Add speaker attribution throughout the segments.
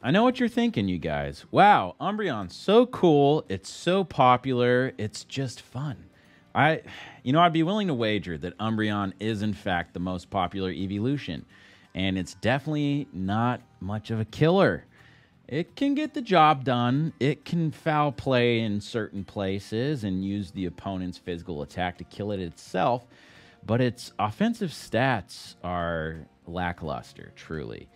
Speaker 1: I know what you're thinking, you guys. Wow, Umbreon's so cool. It's so popular. It's just fun. I'd be willing to wager that Umbreon is, in fact, the most popular evolution. And it's definitely not much of a killer. It can get the job done. It can foul play in certain places and use the opponent's physical attack to kill it itself. But its offensive stats are lackluster, truly.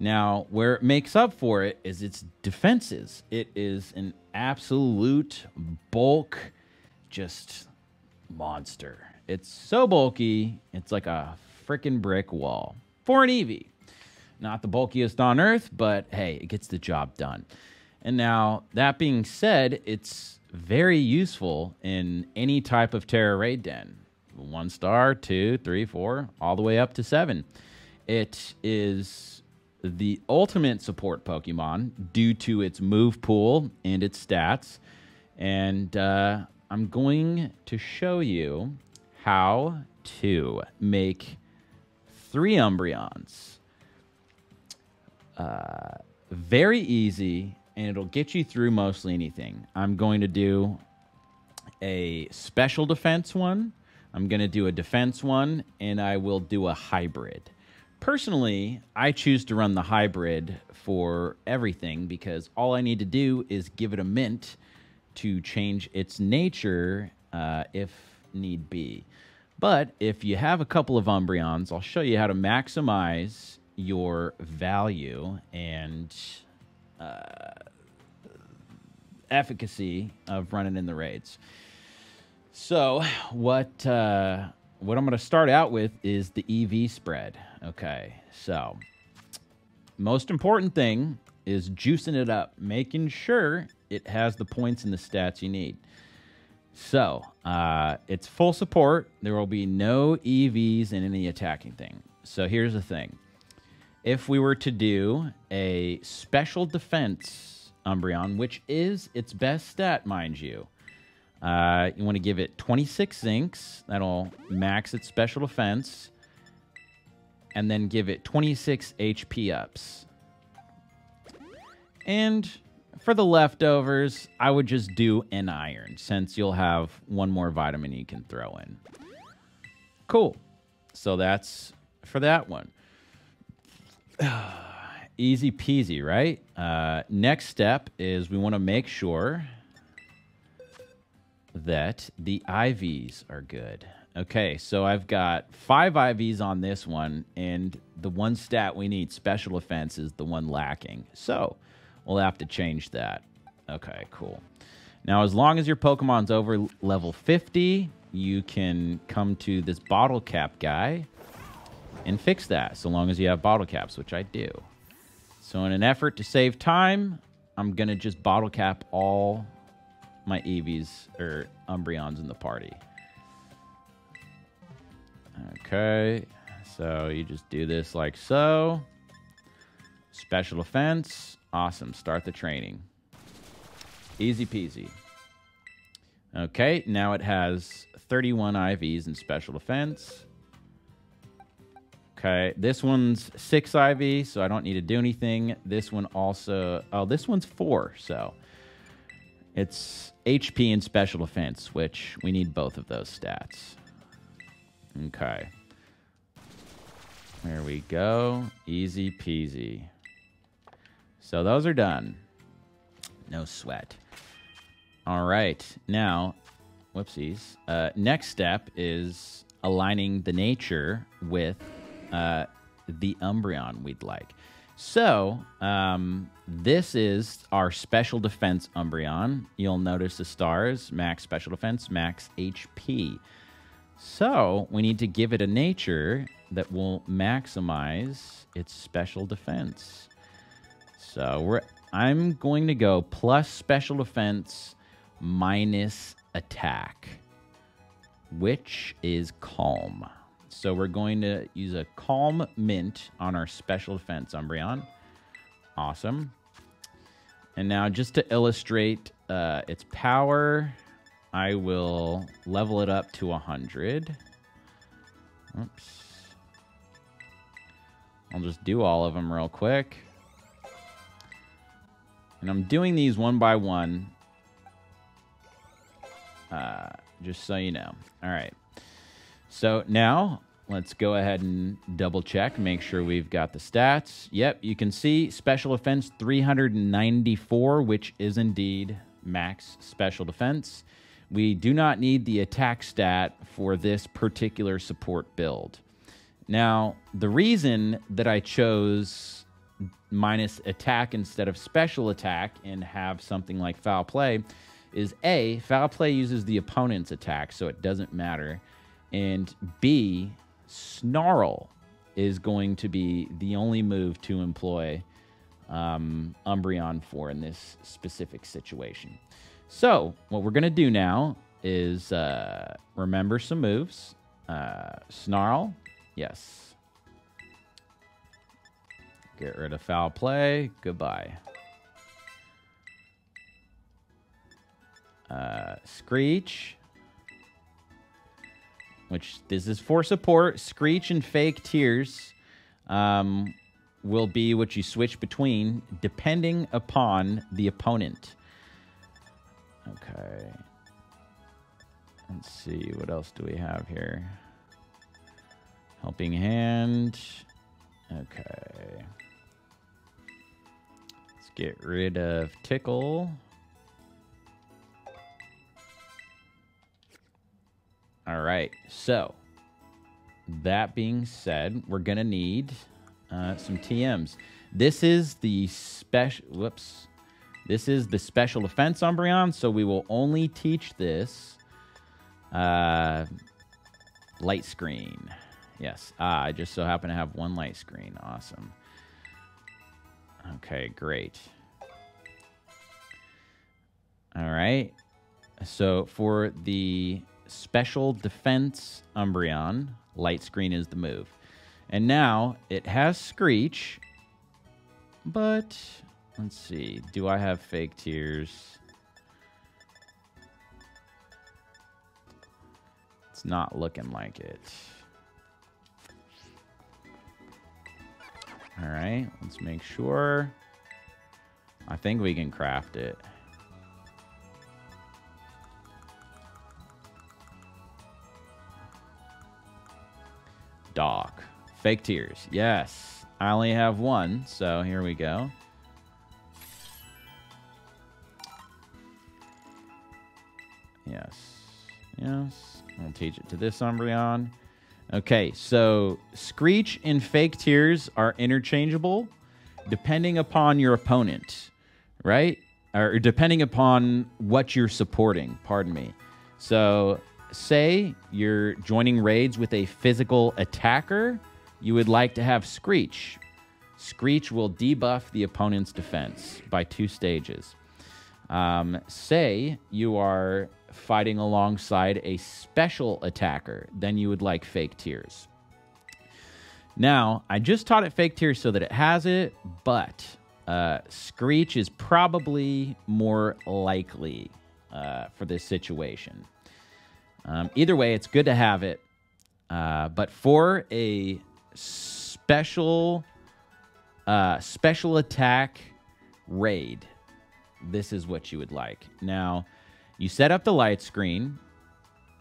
Speaker 1: Now, where it makes up for it is its defenses. It is an absolute bulk, just monster. It's so bulky, it's like a freaking brick wall. For an Eevee. Not the bulkiest on Earth, but hey, it gets the job done. And now, that being said, it's very useful in any type of Terra raid den. 1 star, 2, 3, 4, all the way up to 7. It is the ultimate support Pokemon due to its move pool and its stats. And I'm going to show you how to make 3 Umbreons. Very easy, and it'll get you through mostly anything. I'm going to do a special defense one. I'm going to do a defense one, and I will do a hybrid. Personally, I choose to run the hybrid for everything because all I need to do is give it a mint to change its nature if need be. But if you have a couple of Umbreons, I'll show you how to maximize your value and efficacy of running in the raids. So what I'm going to start out with is the EV spread. Okay, so most important thing is juicing it up, making sure it has the points and the stats you need. So it's full support. There will be no EVs in any attacking thing. So here's the thing. If we were to do a special defense Umbreon, which is its best stat, mind you, you want to give it 26 zincs. That'll max its special defense. And then give it 26 HP ups. And for the leftovers, I would just do an iron, since you'll have 1 more vitamin you can throw in. Cool. So that's for that one. Easy peasy, right? Next step is we want to make sure that the IVs are good. Okay, so I've got 5 IVs on this one, and the one stat we need, special defense, is the one lacking. So we'll have to change that. Okay, cool. Now, as long as your Pokemon's over level 50, you can come to this bottle cap guy and fix that, so long as you have bottle caps, which I do. So in an effort to save time, I'm going to just bottle cap all my Eevees, or Umbreons in the party. Okay, so you just do this like so. Special defense. Awesome. Start the training. Easy peasy. Okay, now it has 31 IVs in special defense. Okay, this one's 6 IV, so I don't need to do anything. This one also... Oh, this one's 4, so... It's HP and special defense, which we need both of those stats. Okay. There we go. Easy peasy. So those are done. No sweat. All right. Now, whoopsies. Next step is aligning the nature with the Umbreon we'd like. So, this is our special defense Umbreon. You'll notice the stars, max special defense, max HP. So, we need to give it a nature that will maximize its special defense. So, I'm going to go plus special defense minus attack, which is calm. So we're going to use a calm mint on our special defense Umbreon. Awesome. And now just to illustrate its power, I will level it up to 100. Oops. I'll just do all of them real quick. And I'm doing these one by one, just so you know. All right. So now let's go ahead and double check, make sure we've got the stats. Yep, you can see special defense 394, which is indeed max special defense. We do not need the attack stat for this particular support build. Now, the reason that I chose minus attack instead of special attack and have something like foul play is A, foul play uses the opponent's attack, so it doesn't matter. And B, Snarl is going to be the only move to employ Umbreon for in this specific situation. So what we're going to do now is remember some moves. Snarl, yes. Get rid of foul play. Goodbye. Screech, which this is for support. Screech and Fake Tears will be what you switch between depending upon the opponent. Okay. Let's see. What else do we have here? Helping Hand. Okay. Let's get rid of Tickle. All right, so that being said, we're gonna need some TMs. This is the special. Whoops, this is the special defense Umbreon. So we will only teach this light screen. Yes. I just so happen to have one light screen. Awesome. Okay, great. All right. So for the special defense Umbreon, light screen is the move. And now it has Screech, but let's see. Do I have Fake Tears? It's not looking like it. All right, let's make sure. I think we can craft it. Doc. Fake Tears. Yes. I only have one, so here we go. Yes. Yes. I'll teach it to this Umbreon. Okay, so Screech and Fake Tears are interchangeable depending upon your opponent, right? Or depending upon what you're supporting, pardon me. So say you're joining raids with a physical attacker, you would like to have Screech. Screech will debuff the opponent's defense by 2 stages. Say you are fighting alongside a special attacker, then you would like Fake Tears. Now, I just taught it Fake Tears so that it has it, but Screech is probably more likely for this situation. Either way, it's good to have it. But for a special attack raid, this is what you would like. Now, you set up the light screen,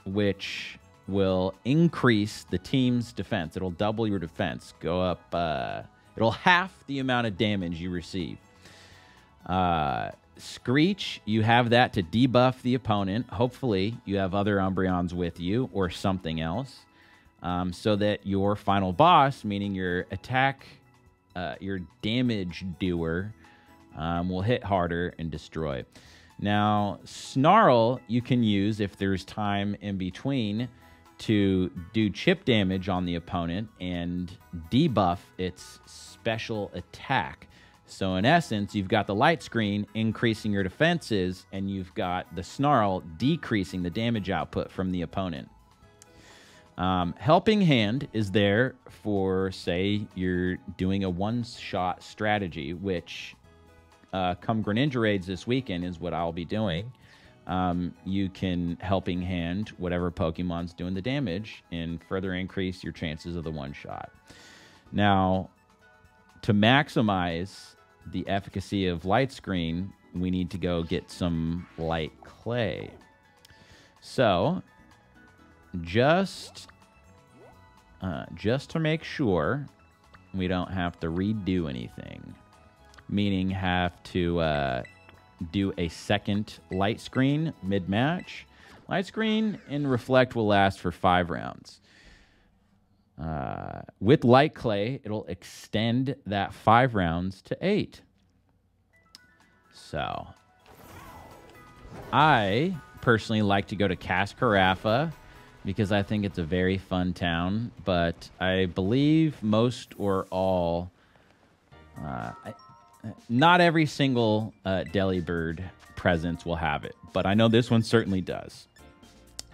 Speaker 1: which will increase the team's defense. It'll double your defense. Go up. It'll half the amount of damage you receive. Screech, you have that to debuff the opponent. Hopefully, you have other Umbreons with you or something else, so that your final boss, meaning your attack, your damage doer, will hit harder and destroy. Now, Snarl, you can use if there's time in between to do chip damage on the opponent and debuff its special attack. So in essence, you've got the light screen increasing your defenses, and you've got the Snarl decreasing the damage output from the opponent. Helping Hand is there for, say, you're doing a one-shot strategy, which come Greninja raids this weekend is what I'll be doing. You can Helping Hand whatever Pokemon's doing the damage and further increase your chances of the one-shot. Now, to maximize the efficacy of light screen, we need to go get some light clay. So, just to make sure we don't have to redo anything, meaning have to do a second light screen mid-match. Light screen and reflect will last for 5 rounds. With light clay, it'll extend that 5 rounds to 8. So, I personally like to go to Cascarafa because I think it's a very fun town, but I believe most or all, not every single Delibird presence will have it, but I know this one certainly does.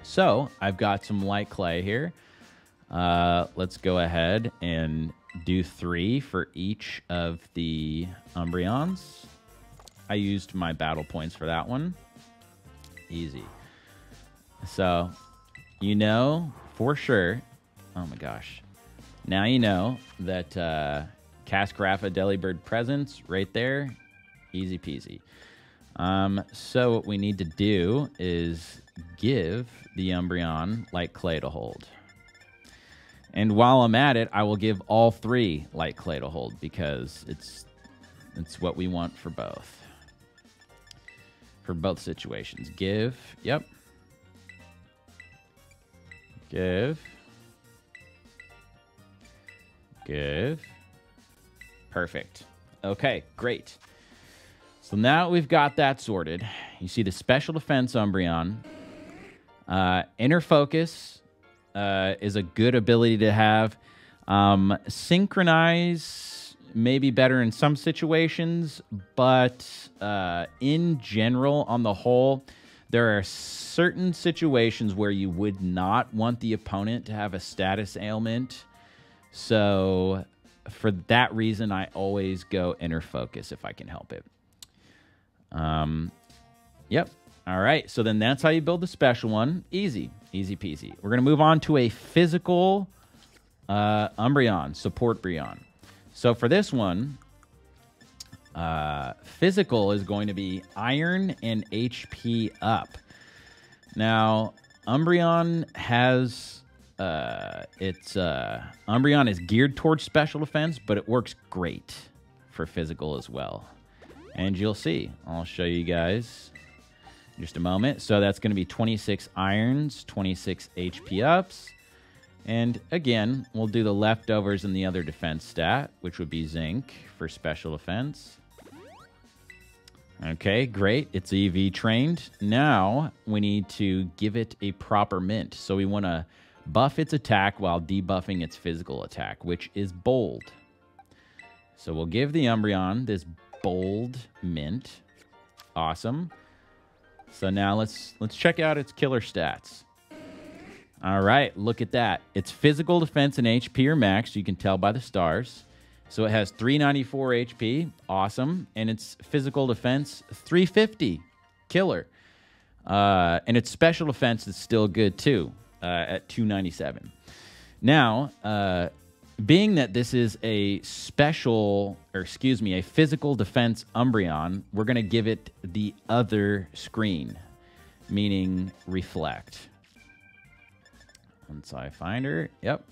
Speaker 1: So, I've got some light clay here. Let's go ahead and do 3 for each of the Umbreons. I used my battle points for that one. Easy. So, you know for sure. Oh my gosh. Now you know that Cascarafa Delibird presence right there. Easy peasy. So what we need to do is give the Umbreon light clay to hold. And while I'm at it, I will give all 3 light clay to hold because it's what we want for both. For both situations. Give. Yep. Give. Give. Perfect. Okay, great. So now we've got that sorted. You see the special defense Umbreon. Inner focus is a good ability to have. Synchronize may be better in some situations, but in general, on the whole, there are certain situations where you would not want the opponent to have a status ailment. So for that reason, I always go inner focus if I can help it. Yep. All right. So then that's how you build the special one. Easy. Easy peasy. We're going to move on to a physical Umbreon, support Breon. So for this one, physical is going to be iron and HP up. Now, Umbreon has Umbreon is geared towards special defense, but it works great for physical as well. And you'll see. I'll show you guys in just a moment. So that's going to be 26 irons, 26 HP ups. And again, we'll do the leftovers in the other defense stat, which would be zinc for special defense. Okay, great. It's EV trained. Now we need to give it a proper mint. So we want to buff its attack while debuffing its physical attack, which is bold. So we'll give the Umbreon this bold mint. Awesome. So now let's check out its killer stats. All right, look at that. Its physical defense and HP are maxed. You can tell by the stars. So it has 394 HP. Awesome. And its physical defense, 350. Killer. And its special defense is still good, too, at 297. Now, being that this is a physical defense Umbreon, we're going to give it the other screen, meaning reflect. Once I find her, yep.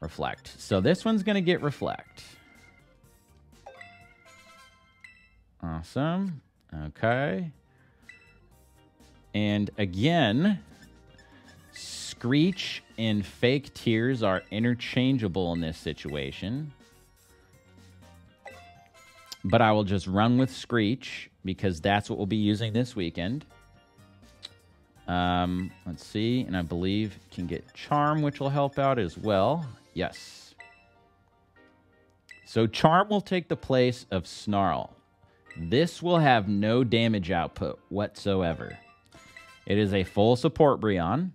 Speaker 1: Reflect. So this one's going to get reflect. Awesome. Okay. And again, Screech and Fake Tears are interchangeable in this situation. But I will just run with Screech because that's what we'll be using this weekend. Let's see, and I believe can get Charm, which will help out as well. Yes. So Charm will take the place of Snarl. This will have no damage output whatsoever. It is a full support Breon.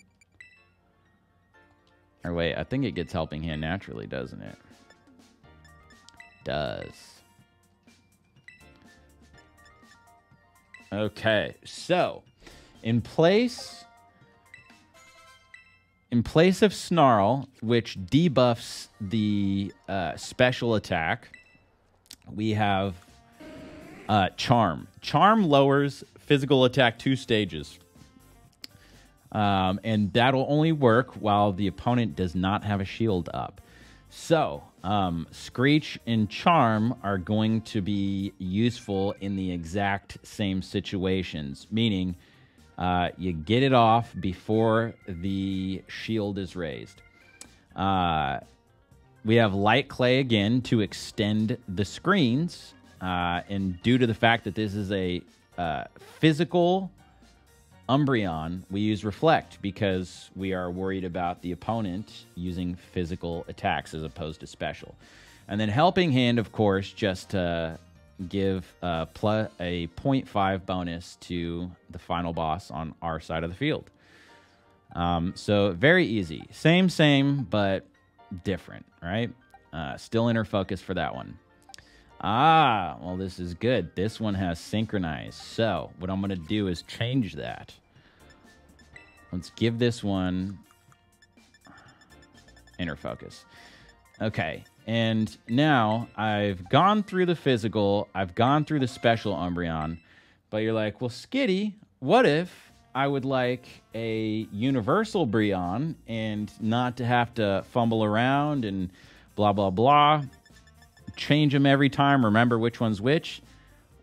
Speaker 1: Or wait, I think it gets Helping Hand naturally, doesn't it? Does. Okay, so in place of Snarl, which debuffs the special attack, we have Charm. Charm lowers physical attack 2 stages. And that'll only work while the opponent does not have a shield up. So, Screech and Charm are going to be useful in the exact same situations, meaning you get it off before the shield is raised. We have Light Clay again to extend the screens, and due to the fact that this is a physical Umbreon, we use Reflect because we are worried about the opponent using physical attacks as opposed to special. And then Helping Hand, of course, just to give a 0.5 bonus to the final boss on our side of the field. So very easy. Same, but different, right? Still inner focus for that one. Well, this is good. This one has Synchronize. So what I'm going to do is change that. Let's give this one inner focus. Okay, and now I've gone through the physical, I've gone through the special Umbreon, but you're like, well, Skiddy, what if I would like a universal Breon and not to have to fumble around and blah, blah, blah, change them every time, remember which one's which?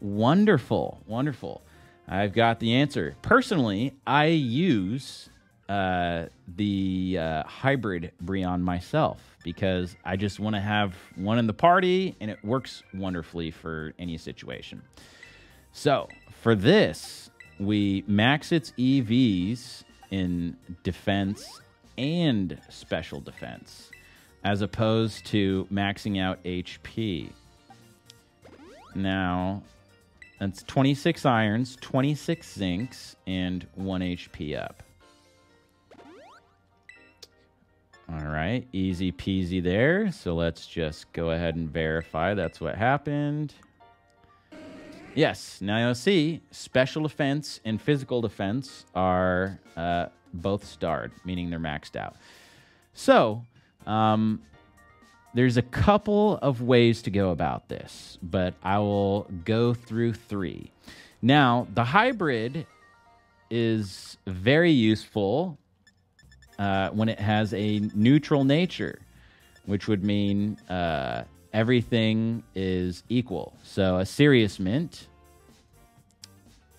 Speaker 1: Wonderful, wonderful. I've got the answer. Personally, I use the hybrid Breon myself because I just want to have one in the party, and it works wonderfully for any situation. So for this, we max its EVs in defense and special defense, as opposed to maxing out HP. Now, that's 26 irons, 26 zincs, and 1 HP up. All right, easy peasy there. So let's just go ahead and verify that's what happened. Yes, now you'll see special defense and physical defense are both starred, meaning they're maxed out. So, there's a couple of ways to go about this, but I will go through 3. Now, the hybrid is very useful when it has a neutral nature, which would mean everything is equal. So a Serious Mint,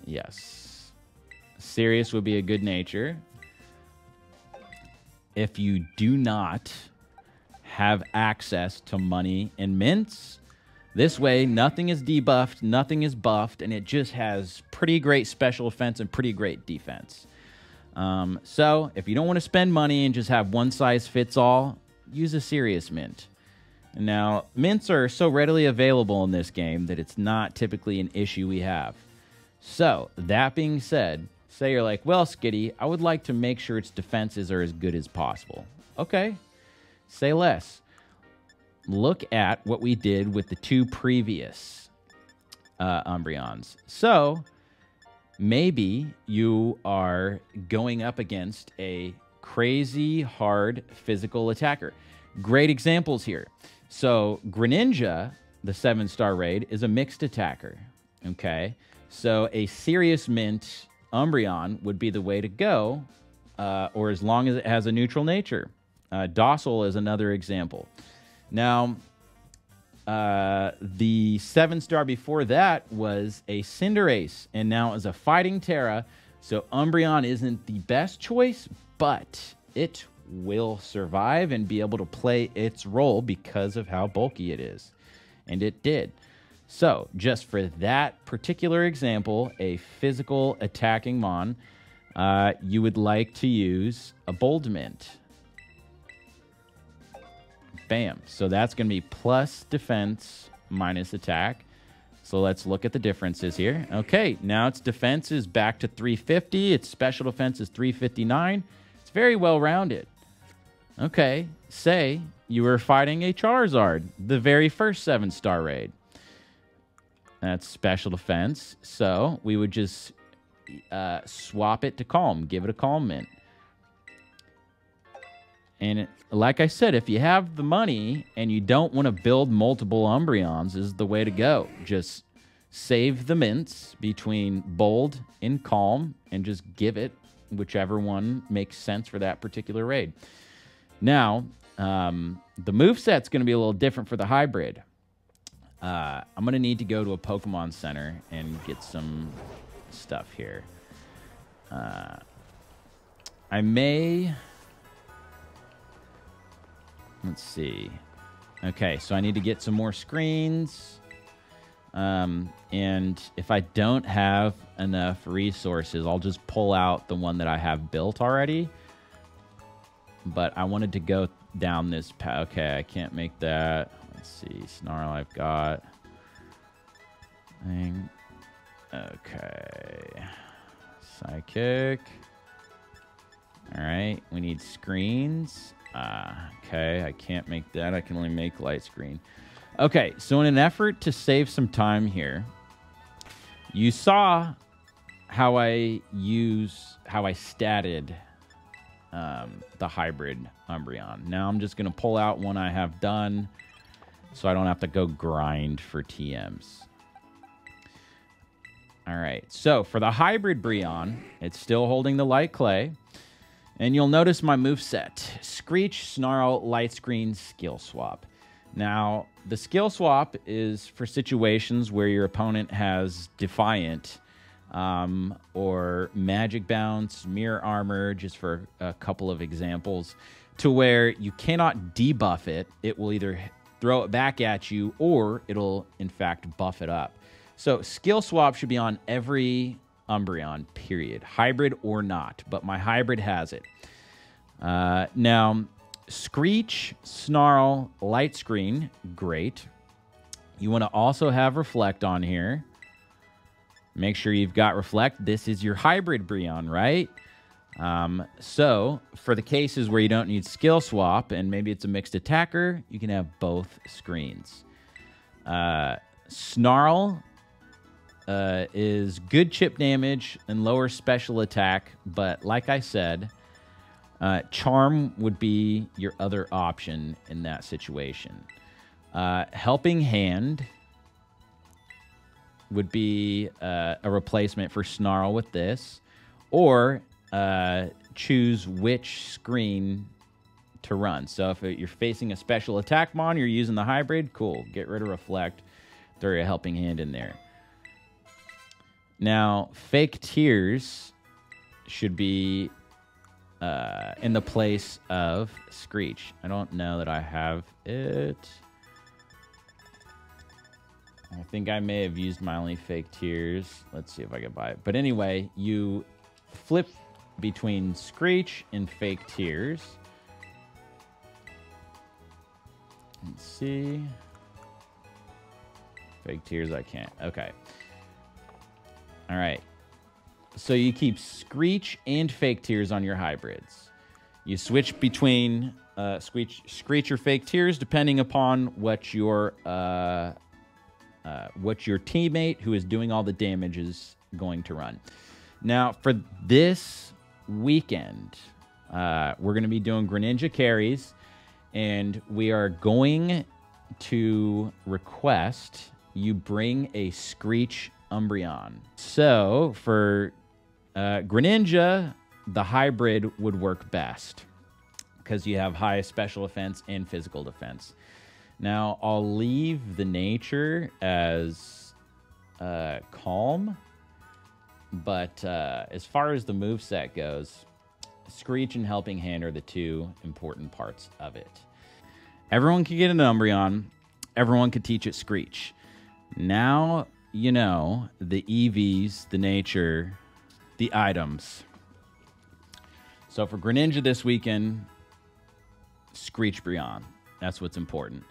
Speaker 1: yes, Serious would be a good nature. If you do not have access to money and mints, this way nothing is debuffed, nothing is buffed, and it just has pretty great special defense and pretty great defense. So if you don't want to spend money and just have one size fits all, use a Serious Mint. Now, mints are so readily available in this game that it's not typically an issue we have. So, that being said, say you're like, well, Skiddy, I would like to make sure its defenses are as good as possible. Okay, say less. Look at what we did with the 2 previous Umbreons. So, maybe you are going up against a crazy hard physical attacker. Great examples here. So, Greninja, the 7-star raid, is a mixed attacker. Okay, so a Serious Mint Umbreon would be the way to go, or as long as it has a neutral nature. Docile is another example. Now, the 7-star before that was a Cinderace, and now is a Fighting Terra. So Umbreon isn't the best choice, but it will survive and be able to play its role because of how bulky it is. And it did. So, just for that particular example, a physical attacking Mon, you would like to use a Bold Mint. Bam. So that's going to be plus defense minus attack. So let's look at the differences here. Okay, now its defense is back to 350. Its special defense is 359. It's very well rounded. Okay, say you were fighting a Charizard, the very first 7-star raid. That's special defense. So we would just swap it to Calm. Give it a Calm Mint. And like I said, if you have the money and you don't want to build multiple Umbreons, is the way to go. Just save the mints between bold and calm and just give it whichever one makes sense for that particular raid. Now, the moveset's going to be a little different for the hybrid. I'm going to need to go to a Pokemon Center and get some stuff here. I may... Let's see. Okay, so I need to get some more screens. And if I don't have enough resources, I'll just pull out the one that I have built already. But I wanted to go down this path. Okay, I can't make that. Let's see. Snarl I've got. Thing. Okay. Psychic. All right, we need screens. Okay, I can't make that. I can only make light screen. Okay, so in an effort to save some time here, you saw how I statted the hybrid Umbreon. Now I'm just going to pull out one I have done so I don't have to go grind for TMs. All right, so for the hybrid Breon, it's still holding the light clay. And you'll notice my moveset. Screech, Snarl, Light Screen, Skill Swap. Now, the Skill Swap is for situations where your opponent has Defiant or Magic Bounce, Mirror Armor, just for a couple of examples, to where you cannot debuff it. It will either throw it back at you or it'll, in fact, buff it up. So, Skill Swap should be on every Umbreon, period. Hybrid or not, but my hybrid has it. Now, Screech, Snarl, Light Screen, great. You want to also have Reflect on here. Make sure you've got Reflect. This is your hybrid Breon, right? So, for the cases where you don't need Skill Swap, and maybe it's a mixed attacker, you can have both screens. Snarl is good chip damage and lower special attack, but like I said, Charm would be your other option in that situation. Helping Hand would be a replacement for Snarl with this, or choose which screen to run. So if you're facing a special attack mon, you're using the hybrid, cool. Get rid of Reflect, throw your Helping Hand in there. Now, Fake Tears should be in the place of Screech. I don't know that I have it. I think I may have used my only Fake Tears. Let's see if I can buy it. But anyway, you flip between Screech and Fake Tears. Let's see. Fake Tears, I can't. Okay. All right. So you keep Screech and Fake Tears on your hybrids. You switch between Screech or Fake Tears depending upon what your teammate who is doing all the damage is going to run. Now, for this weekend, we're going to be doing Greninja carries, and we are going to request you bring a Screech Umbreon. So for Greninja, the hybrid would work best because you have high special defense and physical defense. Now, I'll leave the nature as calm, but as far as the moveset goes, Screech and Helping Hand are the two important parts of it. Everyone can get an Umbreon. Everyone could teach it Screech. Now you know the EVs, the nature, the items. So for Greninja this weekend, Screech Breon. That's what's important.